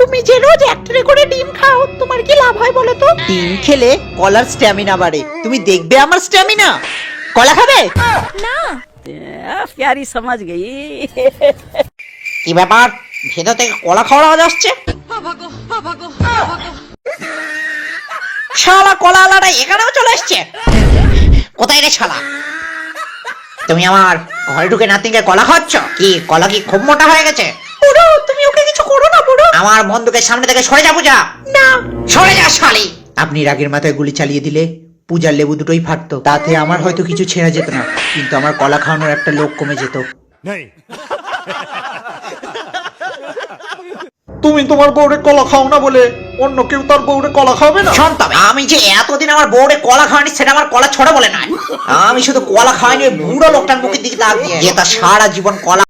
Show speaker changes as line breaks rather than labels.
তুমি যে রোজ এক ট্রে করে ডিম খাও, তোমার কি লাভ হয় বলো তো?
ডিম খেলে কলার স্ট্যামিনা বাড়ে। তুমি দেখবে আমার স্ট্যামিনা। কলা খাবে?
না।
प्यारी समझ गई।
কি ব্যাপার, ভেতর থেকে কলা খাওয়ার আওয়াজ আসছে? শালা কলা আলাটা এখানেও চলে এসছে। কোথায় রে শালা? তুমি আমার ঘরে ঢুকে নাতিকে কলা খাওয়াচ্ছ? কি কলা কি খুব মোটা হয়ে গেছে?
বুড়ো, তুমি ওকে কিছু করো না বুড়ো।
আমার বন্দুকের সামনে থেকে সরে যা পূজা।
না।
সরে যা শালি। আপনি রাগের মাথায় গুলি চালিয়ে দিলে পূজার লেবু দুটোই ফাটতো, তাতে আমার হয়তো কিছু ছেঁড়া যেত না, কিন্তু আমার কলা খাওয়ানোর একটা লোক কমে যেত।
তুমি তোমার বউরে কলা খাও না বলে অন্য কেউ তার বউরে কলা খাবে না?
শোন তবে, আমি যে এতদিন আমার বউরে কলা খাওয়ানি সেটা আমার কলা ছড়া বলে নয়। আমি শুধু কলা খাওয়াইনি, বুড়ো লোকটার মুখের দিকে তাকিয়ে যে তার সারা জীবন কলা